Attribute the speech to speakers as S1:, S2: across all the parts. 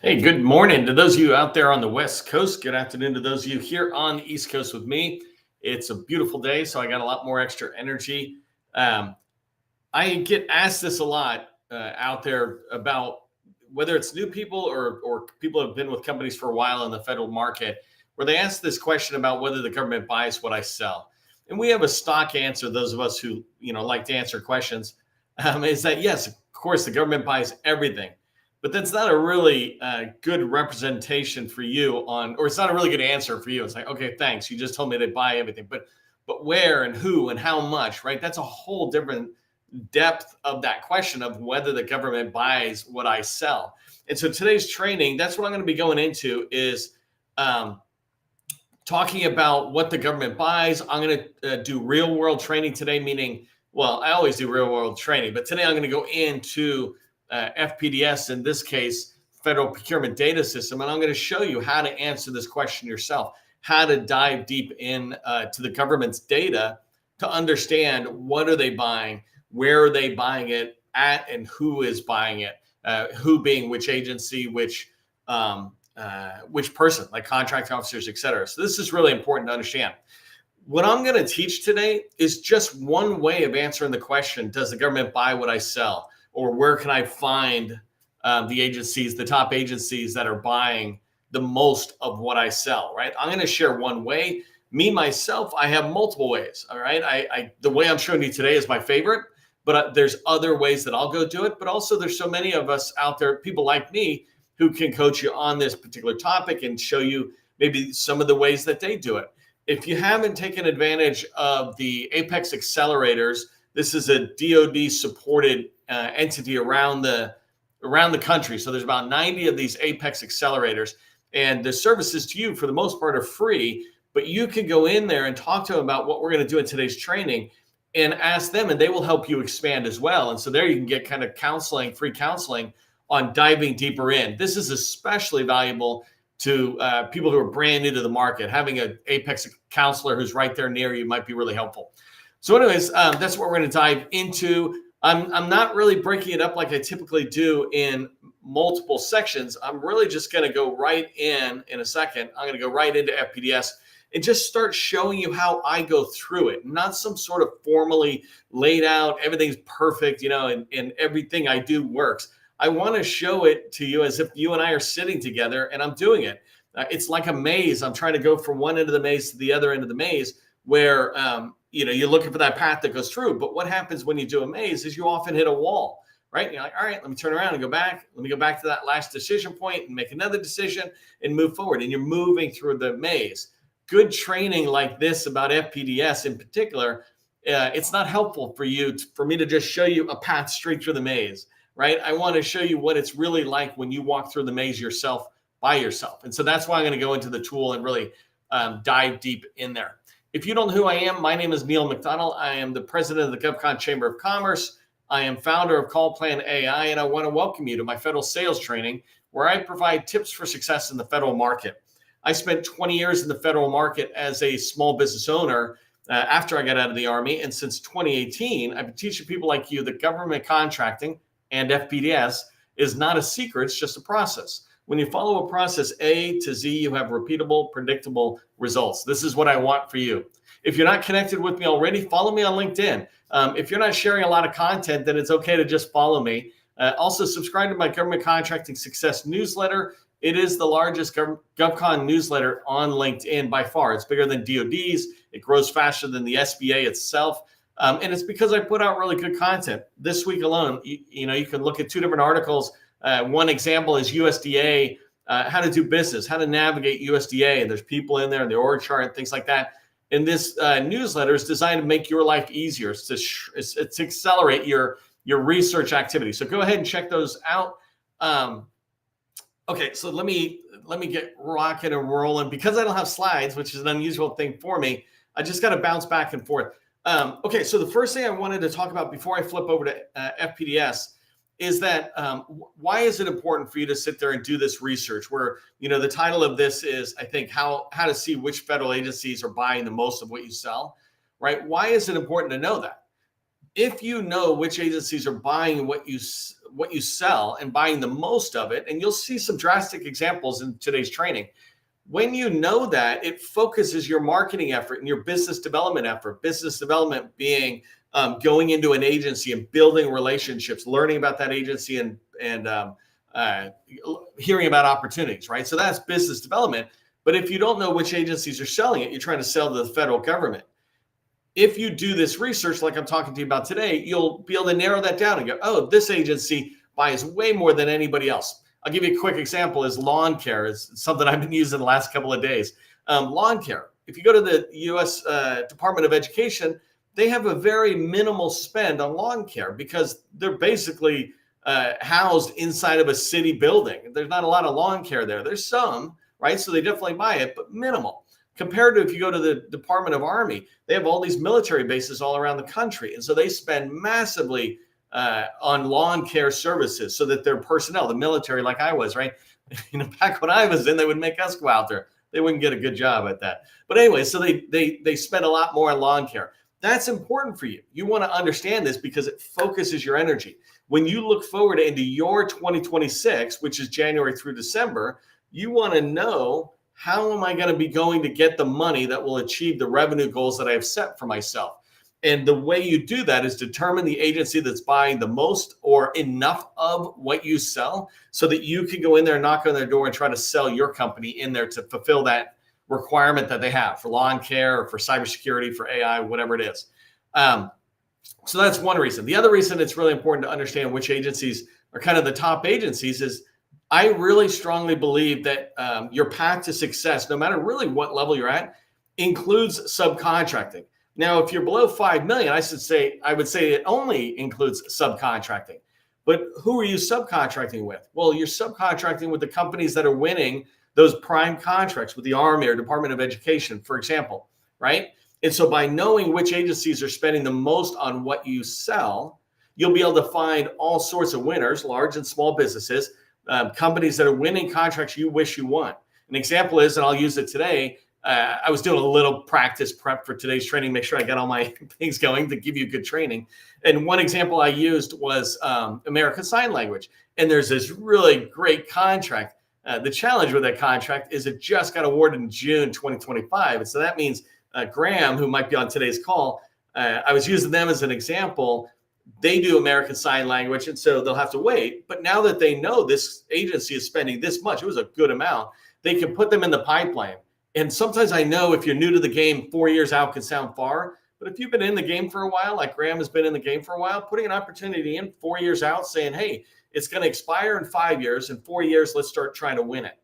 S1: Hey, good morning to those of you out there on the West Coast. Good afternoon to those of you here on the East Coast with me. It's a beautiful day, so I got a lot more extra energy. Um, I get asked this a lot out there about whether it's new people or people who have been with companies for a while in the federal market, where they ask this question about whether the government buys what I sell. And we have a stock answer, those of us who like to answer questions, is that yes, of course, the government buys everything. But that's not a really good representation for you or it's not a really good answer for you. It's like, okay, thanks. You just told me they buy everything, but where and who and how much, right? That's a whole different depth of that question of whether the government buys what I sell. And so today's training, that's what I'm going to be going into is um, talking about what the government buys. I'm going to do real world training today, meaning, well, I always do real world training, but today I'm going to go into FPDS, in this case, Federal Procurement Data System, and I'm going to show you how to answer this question yourself, how to dive deep in to the government's data to understand what are they buying, where are they buying it at, and who is buying it, who being which agency, which person, like contract officers, et cetera. So this is really important to understand. What I'm going to teach today is just one way of answering the question, does the government buy what I sell? Or where can I find the agencies, the top agencies that are buying the most of what I sell, right? I'm going to share one way. Me, myself, I have multiple ways, all right? The way I'm showing you today is my favorite, but there's other ways that I'll go do it. But also there's so many of us out there, people like me, who can coach you on this particular topic and show you maybe some of the ways that they do it. If you haven't taken advantage of the Apex accelerators, this is a DoD supported entity around the country. So there's about 90 of these Apex accelerators, and the services to you for the most part are free, but you can go in there and talk to them about what we're going to do in today's training and ask them, and they will help you expand as well. And so there you can get kind of counseling, free counseling on diving deeper in. This is especially valuable to people who are brand new to the market. Having an Apex counselor who's right there near you might be really helpful. So anyways, that's what we're going to dive into. I'm not really breaking it up like I typically do in multiple sections. I'm really just going to go right in a second. I'm going to go right into FPDS and just start showing you how I go through it, not some sort of formally laid out, everything's perfect, and everything I do works. I want to show it to you as if you and I are sitting together and I'm doing it. It's like a maze. I'm trying to go from one end of the maze to the other end of the maze where, you're looking for that path that goes through. But what happens when you do a maze is you often hit a wall, right? You're like, all right, let me turn around and go back. Let me go back to that last decision point and make another decision and move forward. And you're moving through the maze. Good training like this about FPDS in particular, it's not helpful for me to just show you a path straight through the maze, right? I want to show you what it's really like when you walk through the maze yourself by yourself. And so that's why I'm going to go into the tool and really dive deep in there. If you don't know who I am, my name is Neil McDonald. I am the president of the GovCon Chamber of Commerce. I am founder of Call Plan AI, and I want to welcome you to my federal sales training, where I provide tips for success in the federal market. I spent 20 years in the federal market as a small business owner after I got out of the Army. And since 2018, I've been teaching people like you that government contracting and FPDS is not a secret, it's just a process. When you follow a process A to Z, you have repeatable, predictable results. This is what I want for you. If you're not connected with me already, follow me on LinkedIn. If you're not sharing a lot of content, then it's okay to just follow me. Also, subscribe to my Government Contracting Success newsletter. It is the largest GovCon newsletter on LinkedIn by far. It's bigger than DoD's. It grows faster than the SBA itself. And it's because I put out really good content. This week alone, you can look at 2 different articles. One example is USDA, how to do business, how to navigate USDA. And there's people in there and the org chart and things like that. And this newsletter is designed to make your life easier. It's to accelerate your research activity. So go ahead and check those out. Okay, so let me get rocking and rolling. Because I don't have slides, which is an unusual thing for me, I just got to bounce back and forth. Okay, so the first thing I wanted to talk about before I flip over to FPDS is that why is it important for you to sit there and do this research where, the title of this is, I think, how to see which federal agencies are buying the most of what you sell, right? Why is it important to know that? If you know which agencies are buying what what you sell and buying the most of it. And you'll see some drastic examples in today's training. When you know that, it focuses your marketing effort and your business development effort. Business development being going into an agency and building relationships, learning about that agency, and hearing about opportunities, right? So that's business development. But if you don't know which agencies are selling it, you're trying to sell to the federal government. If you do this research, like I'm talking to you about today, you'll be able to narrow that down and go, oh, this agency buys way more than anybody else. I'll give you a quick example is lawn care. It's something I've been using the last couple of days. Lawn care. If you go to the U.S. Department of Education, they have a very minimal spend on lawn care because they're basically housed inside of a city building. There's not a lot of lawn care there. There's some, right? So they definitely buy it, but minimal. Compared to if you go to the Department of Army, they have all these military bases all around the country. And so they spend massively on lawn care services so that their personnel, the military, like I was, right? Back when I was in, they would make us go out there. They wouldn't get a good job at that. But anyway, so they spend a lot more on lawn care. That's important for you. You want to understand this because it focuses your energy. When you look forward into your 2026, which is January through December, you want to know, how am I going to be going to get the money that will achieve the revenue goals that I have set for myself? And the way you do that is determine the agency that's buying the most or enough of what you sell so that you can go in there and knock on their door and try to sell your company in there to fulfill that requirement that they have for lawn care or for cybersecurity, for AI, whatever it is. So that's one reason. The other reason it's really important to understand which agencies are kind of the top agencies is I really strongly believe that your path to success, no matter really what level you're at, includes subcontracting. Now, if you're below 5 million, I would say it only includes subcontracting. But who are you subcontracting with? Well, you're subcontracting with the companies that are winning those prime contracts with the Army or Department of Education, for example, right? And so by knowing which agencies are spending the most on what you sell, you'll be able to find all sorts of winners, large and small businesses, companies that are winning contracts you wish you won. An example is, and I'll use it today, I was doing a little practice prep for today's training, make sure I got all my things going to give you good training. And one example I used was American Sign Language. And there's this really great contract. The challenge with that contract is it just got awarded in June 2025. And so that means Graham, who might be on today's call, I was using them as an example. They do American Sign Language, and so they'll have to wait. But now that they know this agency is spending this much, it was a good amount, they can put them in the pipeline. And sometimes I know if you're new to the game, 4 years out can sound far. But if you've been in the game for a while, like Graham has been in the game for a while, putting an opportunity in 4 years out saying, hey, it's going to expire in 5 years. In 4 years, let's start trying to win it,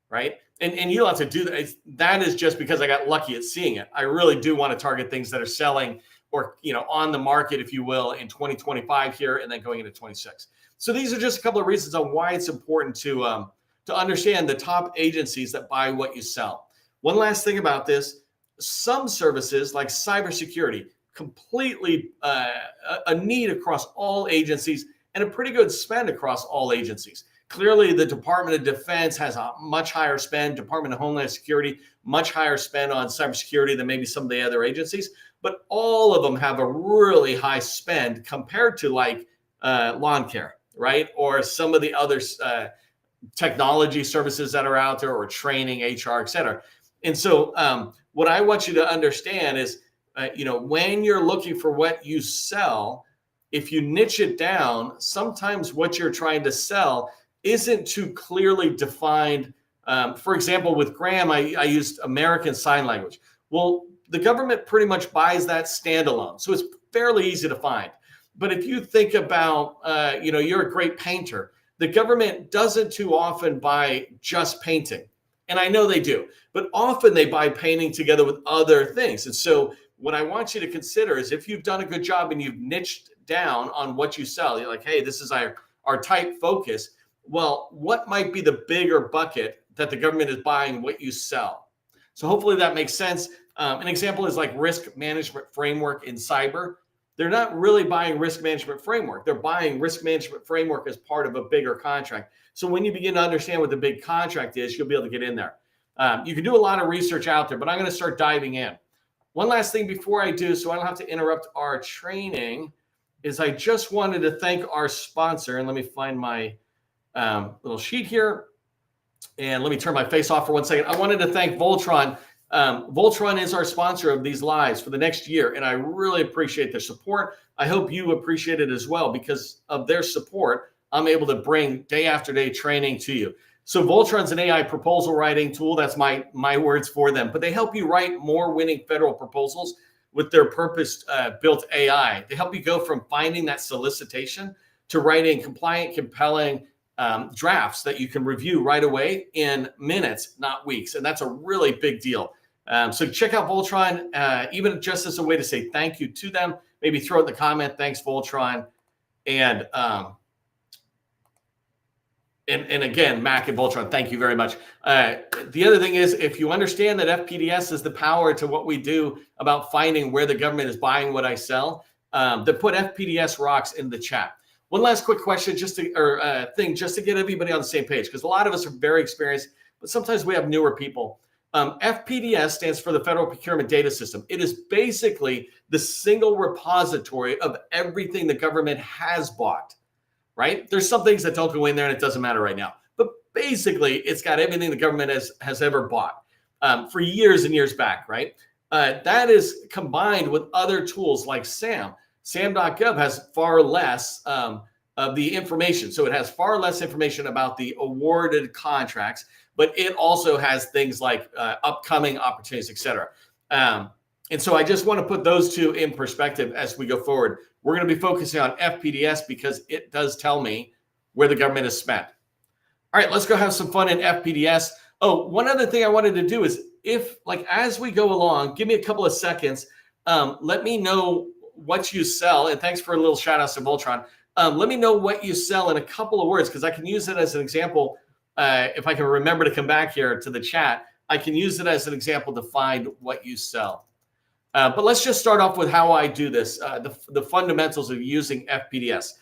S1: right? And you don't have to do that. That is just because I got lucky at seeing it. I really do want to target things that are selling or on the market, if you will, in 2025 here and then going into 26. So these are just a couple of reasons on why it's important to understand the top agencies that buy what you sell. One last thing about this, some services like cybersecurity, completely a need across all agencies and a pretty good spend across all agencies. Clearly, the Department of Defense has a much higher spend, Department of Homeland Security, much higher spend on cybersecurity than maybe some of the other agencies, but all of them have a really high spend compared to like lawn care, right? Or some of the other technology services that are out there or training, HR, et cetera. And so what I want you to understand is, when you're looking for what you sell, if you niche it down, sometimes what you're trying to sell isn't too clearly defined. For example, with Graham, I used American Sign Language. Well, the government pretty much buys that standalone. So it's fairly easy to find. But if you think about, you're a great painter, the government doesn't too often buy just painting. And I know they do, but often they buy painting together with other things. And so what I want you to consider is if you've done a good job and you've niched down on what you sell, you're like, hey, this is our type focus. Well, what might be the bigger bucket that the government is buying what you sell? So hopefully that makes sense. An example is like risk management framework in cyber. They're not really buying risk management framework. They're buying risk management framework as part of a bigger contract. So when you begin to understand what the big contract is, you'll be able to get in there. You can do a lot of research out there, but I'm going to start diving in. One last thing before I do, so I don't have to interrupt our training. is I just wanted to thank our sponsor. And let me find my little sheet here. And let me turn my face off for 1 second. I wanted to thank Voltron. Voltron is our sponsor of these lives for the next year, and I really appreciate their support. I hope you appreciate it as well. Because of their support, I'm able to bring day after day training to you. So Voltron's an AI proposal writing tool. That's my words for them. But they help you write more winning federal proposals with their purpose-built AI. They help you go from finding that solicitation to writing compliant, compelling drafts that you can review right away in minutes, not weeks. And that's a really big deal. So check out Voltron, even just as a way to say thank you to them. Maybe throw in the comment, thanks, Voltron. And again, Mac and Voltron, thank you very much. The other thing is, if you understand that FPDS is the power to what we do about finding where the government is buying what I sell, then put FPDS rocks in the chat. One last quick question, just to get everybody on the same page, because a lot of us are very experienced, but sometimes we have newer people. FPDS stands for the Federal Procurement Data System. It is basically the single repository of everything the government has bought, right? There's some things that don't go in there and it doesn't matter right now. But basically, it's got everything the government has ever bought for years and years back, right? That is combined with other tools like SAM. SAM.gov has far less of the information. So it has far less information about the awarded contracts, but it also has things like upcoming opportunities, et cetera. And so I just want to put those two in perspective as we go forward. We're going to be focusing on FPDS because it does tell me where the government is spent. All right, let's go have some fun in FPDS. Oh, one other thing I wanted to do is as we go along, give me a couple of seconds. Let me know what you sell. And thanks for a little shout out to Voltron. Let me know what you sell in a couple of words, because I can use it as an example. If I can remember to come back here to the chat, I can use it as an example to find what you sell. But let's just start off with how I do this, the fundamentals of using FPDS.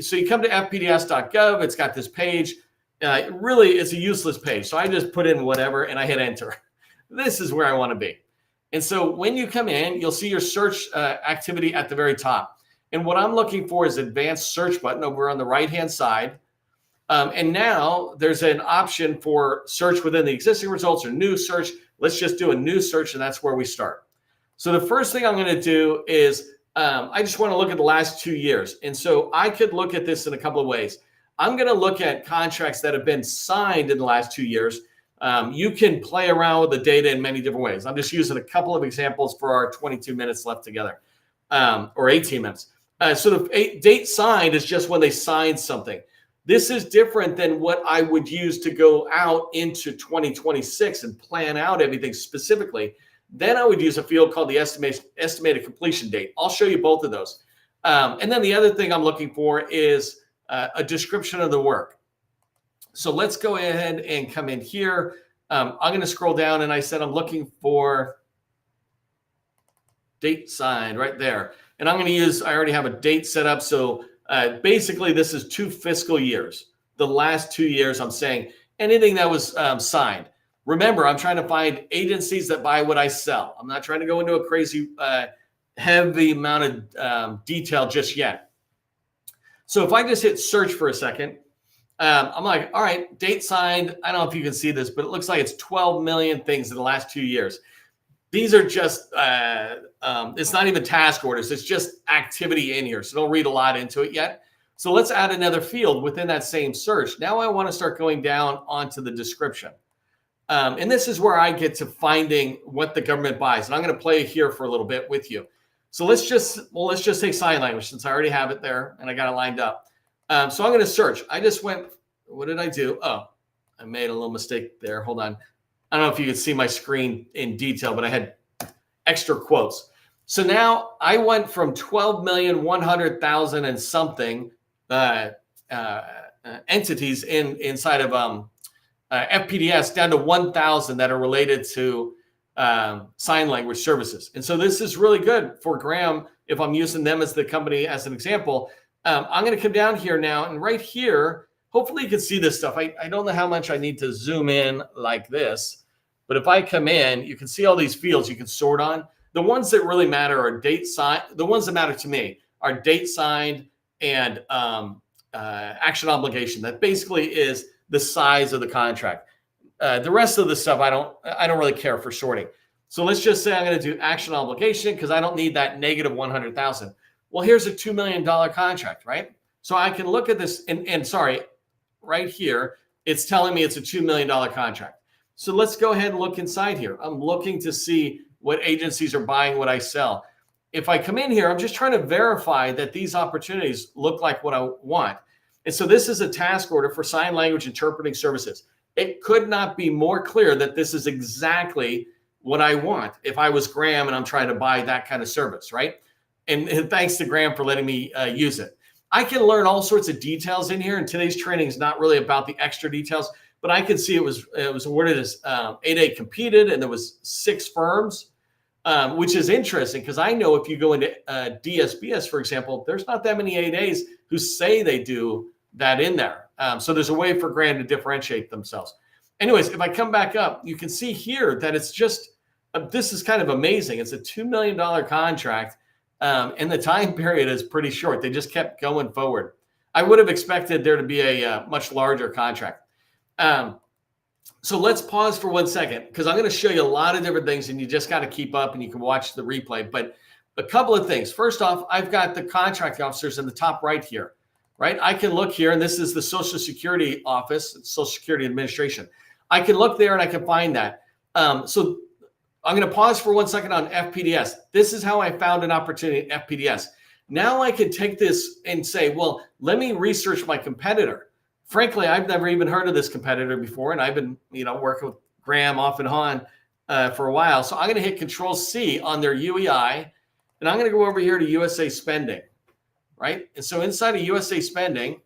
S1: So you come to fpds.gov. It's got this page. Really, it's a useless page. So I just put in whatever and I hit enter. This is where I want to be. And so when you come in, you'll see your search activity at the very top. And what I'm looking for is advanced search button over on the right-hand side. And now there's an option for search within the existing results or new search. Let's just do a new search, and that's where we start. So the first thing I'm going to do is I just want to look at the last 2 years. And so I could look at this in a couple of ways. I'm going to look at contracts that have been signed in the last 2 years. You can play around with the data in many different ways. I'm just using a couple of examples for our 22 minutes left together, or 18 minutes. So the date signed is just when they signed something. This is different than what I would use to go out into 2026 and plan out everything specifically. Then I would use a field called the estimated completion date. I'll show you both of those. And then the other thing I'm looking for is a description of the work. So let's go ahead and come in here. I'm going to scroll down, and I said I'm looking for date signed right there. And I'm going to use, I already have a date set up. So basically, this is 2 fiscal years. The last 2 years, I'm saying anything that was signed. Remember, I'm trying to find agencies that buy what I sell. I'm not trying to go into a crazy, heavy amount of detail just yet. So if I just hit search for a second, I'm like, all right, date signed. I don't know if you can see this, but it looks like it's 12 million things in the last 2 years. These are just, it's not even task orders. It's just activity in here. So don't read a lot into it yet. So let's add another field within that same search. Now I want to start going down onto the description. And this is where I get to finding what the government buys. And I'm going to play here for a little bit with you. So let's just take sign language, since I already have it there and I got it lined up. So I'm going to search. I just went, what did I do? Oh, I made a little mistake there. Hold on. I don't know if you can see my screen in detail, but I had extra quotes. So now I went from 12,100,000 and something entities inside of FPDS down to 1,000 that are related to sign language services. And so this is really good for Graham if I'm using them as the company as an example. I'm going to come down here now, and right here, hopefully you can see this stuff. I don't know how much I need to zoom in like this, but if I come in, you can see all these fields you can sort on. The ones that really matter are date sign. The ones that matter to me are date signed and action obligation. That basically is the size of the contract. The rest of the stuff, I don't really care for sorting. So let's just say I'm going to do action obligation because I don't need that negative 100,000. Well, here's a $2 million contract, right? So I can look at this and sorry, right here, it's telling me it's a $2 million contract. So let's go ahead and look inside here. I'm looking to see what agencies are buying what I sell. If I come in here, I'm just trying to verify that these opportunities look like what I want. And so this is a task order for sign language interpreting services. It could not be more clear that this is exactly what I want if I was Graham and I'm trying to buy that kind of service, right? And thanks to Graham for letting me use it. I can learn all sorts of details in here, and today's training is not really about the extra details, but I can see it was awarded as 8A competed, and there was 6 firms, which is interesting because I know if you go into DSBS, for example, there's not that many 8As who say they do that in there. So there's a way for Graham to differentiate themselves. Anyways, if I come back up, you can see here that it's just, this is kind of amazing. It's a $2 million contract, and the time period is pretty short. They just kept going forward. I would have expected there to be a much larger contract. So let's pause for 1 second because I'm going to show you a lot of different things, and you just got to keep up and you can watch the replay. But a couple of things. First off, I've got the contract officers in the top right here, right? I can look here, and this is the Social Security Office, Social Security Administration. I can look there and I can find that. So I'm going to pause for 1 second on FPDS. This is how I found an opportunity at FPDS. Now I can take this and say, well, let me research my competitor. Frankly, I've never even heard of this competitor before, and I've been, working with Graham off and on for a while. So I'm going to hit Control C on their UEI, and I'm going to go over here to USA Spending, right? And so inside of USA Spending,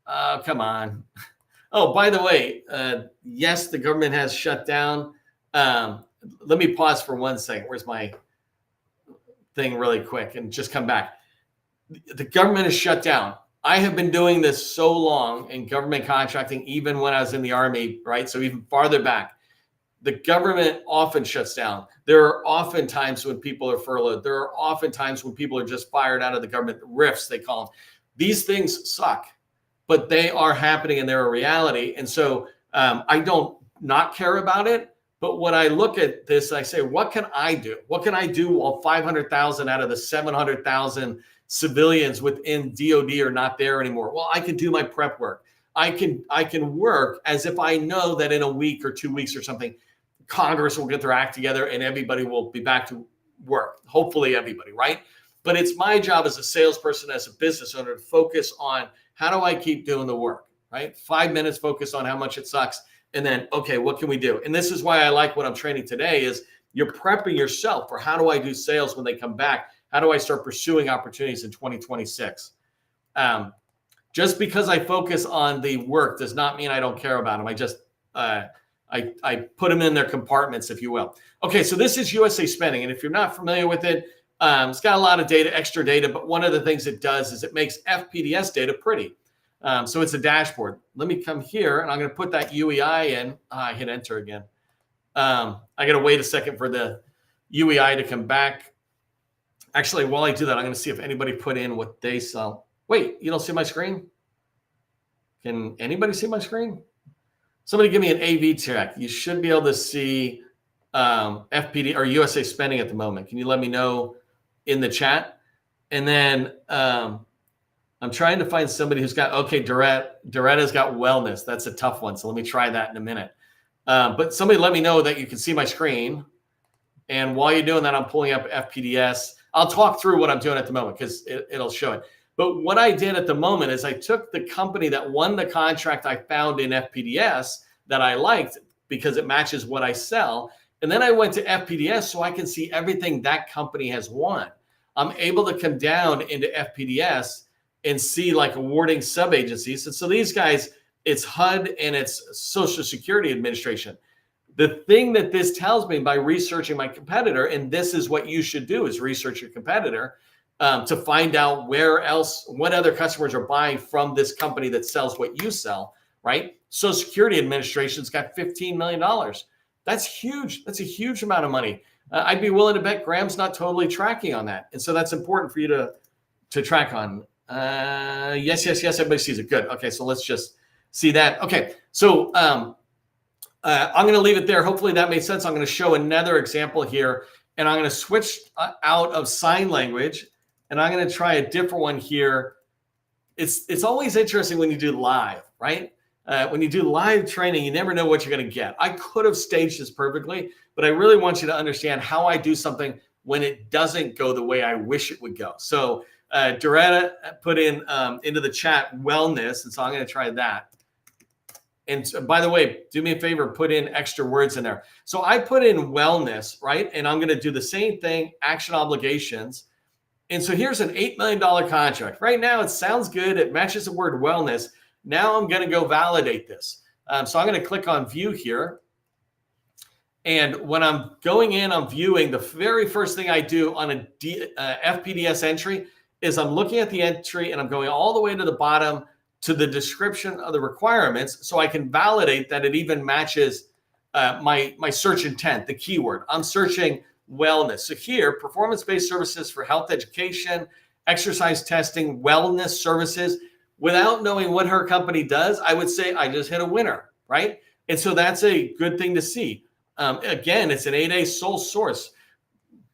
S1: come on. Oh, by the way, yes, the government has shut down. Let me pause for 1 second. Where's my thing really quick and just come back. The government is shut down. I have been doing this so long in government contracting, even when I was in the Army, right? So even farther back, the government often shuts down. There are often times when people are furloughed. There are often times when people are just fired out of the government, rifts, they call them. These things suck, but they are happening and they're a reality. And so I don't not care about it. But when I look at this, I say, what can I do? What can I do while 500,000 out of the 700,000 civilians within DOD are not there anymore? Well, I can do my prep work. I can work as if I know that in a week or 2 weeks or something, Congress will get their act together and everybody will be back to work. Hopefully everybody, right? But it's my job as a salesperson, as a business owner, to focus on how do I keep doing the work, right? 5 minutes, focus on how much it sucks. And then, okay, what can we do? And this is why I like what I'm training today is you're prepping yourself for how do I do sales when they come back? How do I start pursuing opportunities in 2026? Just because I focus on the work does not mean I don't care about them. I just, I put them in their compartments, if you will. Okay, so this is USA Spending. And if you're not familiar with it, it's got a lot of data, extra data. But one of the things it does is it makes FPDS data pretty. So it's a dashboard. Let me come here and I'm going to put that UEI in. I hit enter again. I got to wait a second for the UEI to come back. Actually, while I do that, I'm going to see if anybody put in what they sell. Wait, you don't see my screen? Can anybody see my screen? Somebody give me an AV check. You should be able to see FPD or USA Spending at the moment. Can you let me know in the chat? And then I'm trying to find somebody who's got, okay, Doretta's got wellness. That's a tough one. So let me try that in a minute. But somebody let me know that you can see my screen. And while you're doing that, I'm pulling up FPDS. I'll talk through what I'm doing at the moment because it'll show it. But what I did at the moment is I took the company that won the contract I found in FPDS that I liked because it matches what I sell. And then I went to FPDS so I can see everything that company has won. I'm able to come down into FPDS and see like awarding sub-agencies. And so these guys, it's HUD and it's Social Security Administration. The thing that this tells me by researching my competitor, and this is what you should do is research your competitor to find out what other customers are buying from this company that sells what you sell, right? Social Security Administration's got $15 million. That's huge. That's a huge amount of money. I'd be willing to bet Graham's not totally tracking on that. And so that's important for you to track on. Yes. Everybody sees it. Good. Okay, so let's just see that. Okay, so I'm going to leave it there. Hopefully that made sense. I'm going to show another example here, and I'm going to switch out of sign language, and I'm going to try a different one here. It's always interesting when you do live, right? When you do live training, you never know what you're going to get. I could have staged this perfectly, but I really want you to understand how I do something when it doesn't go the way I wish it would go. So Doretta put in into the chat wellness, and so I'm going to try that. And by the way, do me a favor, put in extra words in there. So I put in wellness, right? And I'm going to do the same thing, action obligations. And so here's an $8 million contract. Right now, it sounds good. It matches the word wellness. Now I'm going to go validate this. So I'm going to click on view here. And when I'm going in, I'm viewing, the very first thing I do on a FPDS entry is I'm looking at the entry and I'm going all the way to the bottom to the description of the requirements so I can validate that it even matches my search intent, the keyword. I'm searching wellness. So here, performance-based services for health education, exercise testing, wellness services. Without knowing what her company does, I would say I just hit a winner, right? And so that's a good thing to see. Again, it's an 8A sole source.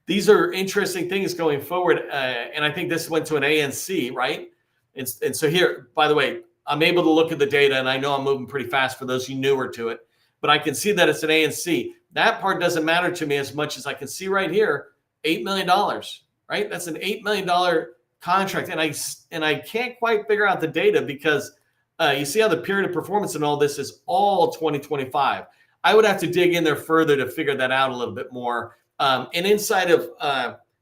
S1: These are interesting things going forward. And I think this went to an A and C, right? And so here, by the way, I'm able to look at the data, and I know I'm moving pretty fast for those of you newer to it, but I can see that it's an A and C. That part doesn't matter to me as much as I can see right here, $8 million, right? That's an $8 million contract. And I can't quite figure out the data because you see how the period of performance and all this is all 2025. I would have to dig in there further to figure that out a little bit more. And inside of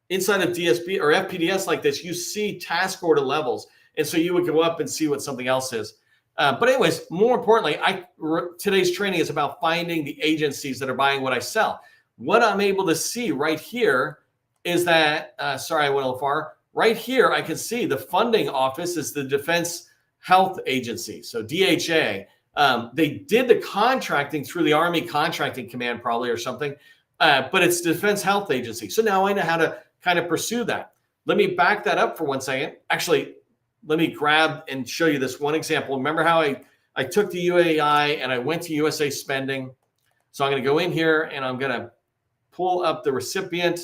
S1: DSP or FPDS like this, you see task order levels. And so you would go up and see what something else is. But anyways, more importantly, today's training is about finding the agencies that are buying what I sell. What I'm able to see right here is that, sorry, I went a little far. Right here, I can see the funding office is the Defense Health Agency, so DHA. They did the contracting through the Army Contracting Command probably or something, but it's Defense Health Agency. So now I know how to kind of pursue that. Let me back that up for 1 second. Actually, let me grab and show you this one example. Remember how I took the UAI and I went to USA Spending. So I'm going to go in here and I'm going to pull up the recipient.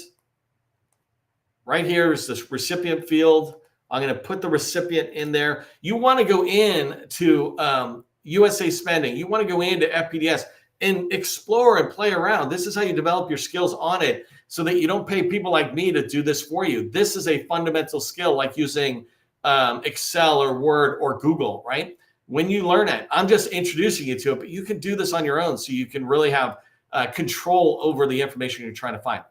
S1: Right here is this recipient field. I'm going to put the recipient in there. You want to go in to USA Spending. You want to go into FPDS and explore and play around. This is how you develop your skills on it so that you don't pay people like me to do this for you. This is a fundamental skill like using Excel or Word or Google, right? When you learn it, I'm just introducing you to it, but you can do this on your own so you can really have control over the information you're trying to find.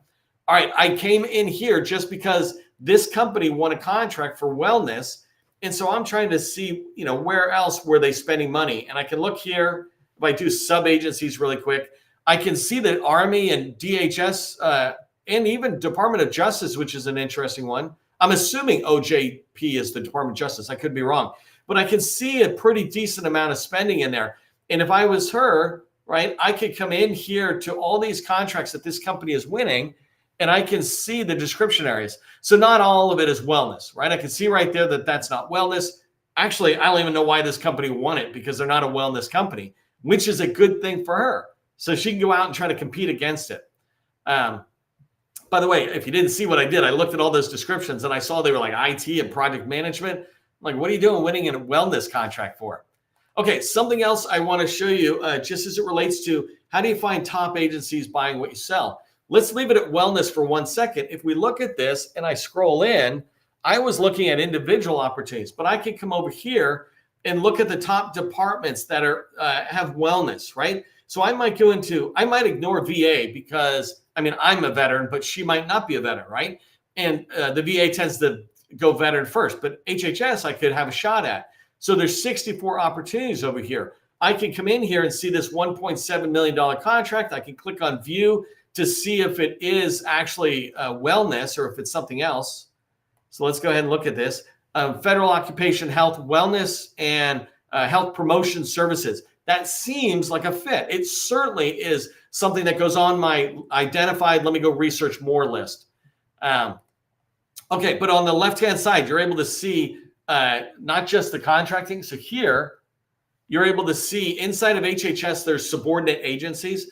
S1: All right, I came in here just because this company won a contract for wellness. And so I'm trying to see, where else were they spending money? And I can look here, if I do sub-agencies really quick, I can see that Army and DHS and even Department of Justice, which is an interesting one. I'm assuming OJP is the Department of Justice. I could be wrong. But I can see a pretty decent amount of spending in there. And if I was her, right, I could come in here to all these contracts that this company is winning, and I can see the description areas. So not all of it is wellness, right? I can see right there that that's not wellness. Actually, I don't even know why this company won it because they're not a wellness company, which is a good thing for her. So she can go out and try to compete against it. By the way, if you didn't see what I did, I looked at all those descriptions and I saw they were like IT and project management. I'm like, what are you doing winning a wellness contract for? Okay, something else I want to show you just as it relates to how do you find top agencies buying what you sell? Let's leave it at wellness for 1 second. If we look at this and I scroll in, I was looking at individual opportunities, but I can come over here and look at the top departments that are have wellness, right? So I might ignore VA because, I'm a veteran, but she might not be a veteran, right? And the VA tends to go veteran first, but HHS I could have a shot at. So there's 64 opportunities over here. I can come in here and see this $1.7 million contract. I can click on view to see if it is actually wellness or if it's something else. So let's go ahead and look at this. Federal Occupation Health Wellness and Health Promotion Services. That seems like a fit. It certainly is something that goes on my identified, let me go research more list. Okay, but on the left-hand side, you're able to see not just the contracting. So here, you're able to see inside of HHS, there's subordinate agencies.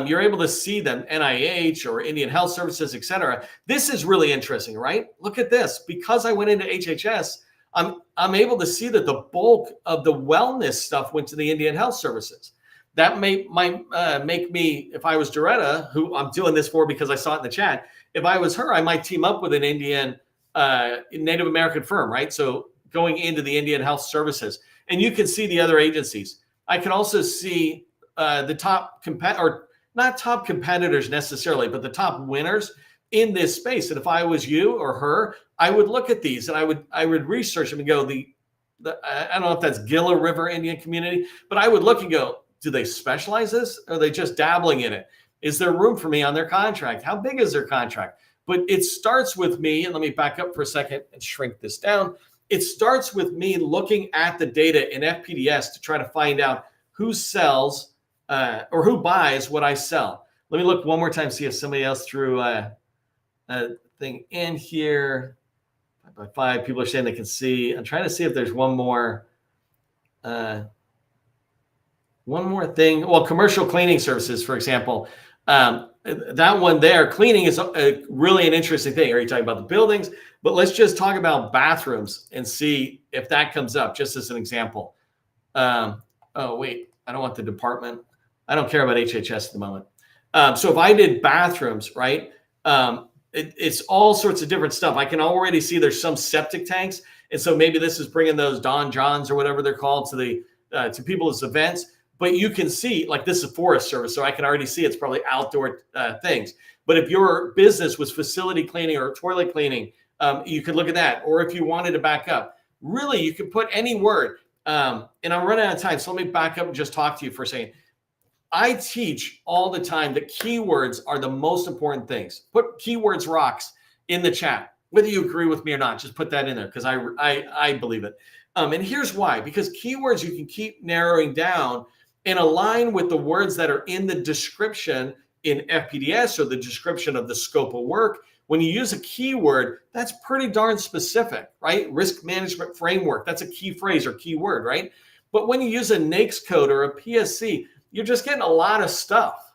S1: You're able to see them, NIH or Indian Health Services, et cetera. This is really interesting, right? Look at this. Because I went into HHS, I'm able to see that the bulk of the wellness stuff went to the Indian Health Services. That might make me, if I was Doretta, who I'm doing this for because I saw it in the chat, if I was her, I might team up with an Indian Native American firm, right? So going into the Indian Health Services. And you can see the other agencies. I can also see the top or not top competitors necessarily, but the top winners in this space. And if I was you or her, I would look at these and I would research them and go, I don't know if that's Gila River Indian Community, but I would look and go, do they specialize this? Or are they just dabbling in it? Is there room for me on their contract? How big is their contract? But it starts with me, and let me back up for a second and shrink this down. It starts with me looking at the data in FPDS to try to find out who sells or who buys what I sell. Let me look one more time, see if somebody else threw a thing in here. 5x5, people are saying they can see. I'm trying to see if there's one more thing. Well, commercial cleaning services, for example. That one there, cleaning is really an interesting thing. Are you talking about the buildings? But let's just talk about bathrooms and see if that comes up, just as an example. Oh, wait, I don't want the department. I don't care about HHS at the moment. So if I did bathrooms, right, it's all sorts of different stuff. I can already see there's some septic tanks. And so maybe this is bringing those Don Johns or whatever they're called to people's events. But you can see, like, this is Forest Service, so I can already see it's probably outdoor things. But if your business was facility cleaning or toilet cleaning, you could look at that. Or if you wanted to back up, really, you could put any word. And I'm running out of time, so let me back up and just talk to you for a second. I teach all the time that keywords are the most important things. Put keywords rocks in the chat, whether you agree with me or not. Just put that in there because I believe it. And here's why: because keywords you can keep narrowing down and align with the words that are in the description in FPDS or the description of the scope of work. When you use a keyword, that's pretty darn specific, right? Risk management framework, that's a key phrase or keyword, right? But when you use a NAICS code or a PSC, you're just getting a lot of stuff.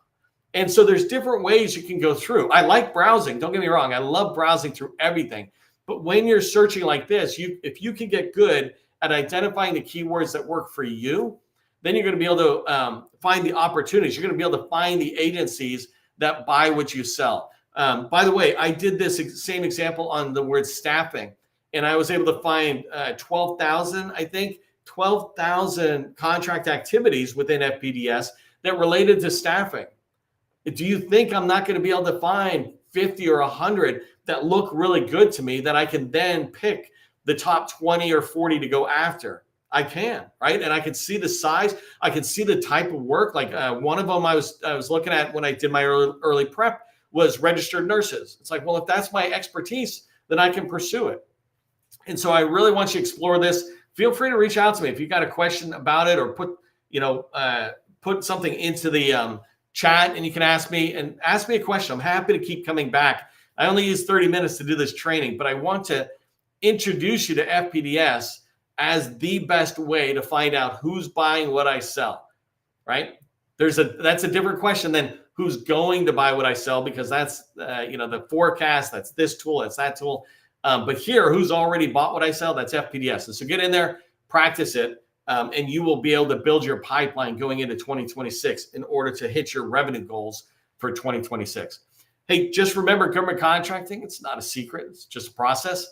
S1: And so there's different ways you can go through. I like browsing, don't get me wrong. I love browsing through everything. But when you're searching like this, if you can get good at identifying the keywords that work for you, then you're going to be able to find the opportunities. You're going to be able to find the agencies that buy what you sell. By the way, I did this same example on the word staffing, and I was able to find 12,000 contract activities within FPDS that related to staffing. Do you think I'm not going to be able to find 50 or 100 that look really good to me that I can then pick the top 20 or 40 to go after? I can, right? And I can see the size. I can see the type of work. Like one of them I was looking at when I did my early prep was registered nurses. It's like, well, if that's my expertise, then I can pursue it. And so I really want you to explore this. Feel free to reach out to me if you've got a question about it, or put something into the chat, and you can ask me a question. I'm happy to keep coming back. I only use 30 minutes to do this training, but I want to introduce you to FPDS as the best way to find out who's buying what I sell, right? That's a different question than who's going to buy what I sell, because that's the forecast, that's this tool, that's that tool. But here, who's already bought what I sell, that's FPDS. And so get in there, practice it, and you will be able to build your pipeline going into 2026 in order to hit your revenue goals for 2026. Hey, just remember, government contracting, it's not a secret, it's just a process.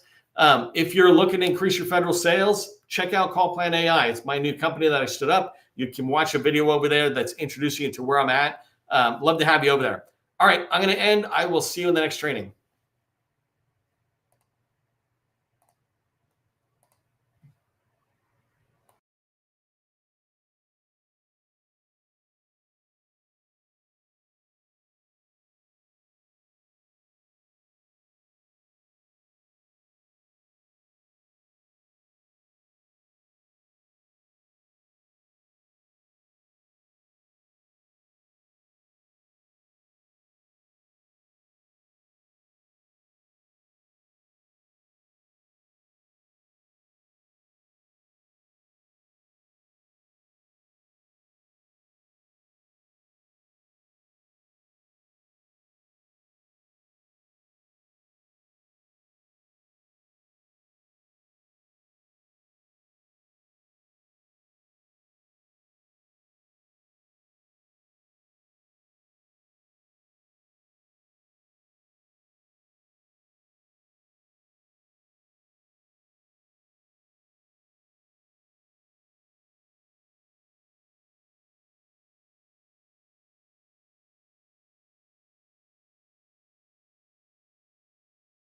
S1: If you're looking to increase your federal sales, check out Call Plan AI. It's my new company that I stood up. You can watch a video over there that's introducing you to where I'm at. Love to have you over there. All right, I'm going to end. I will see you in the next training.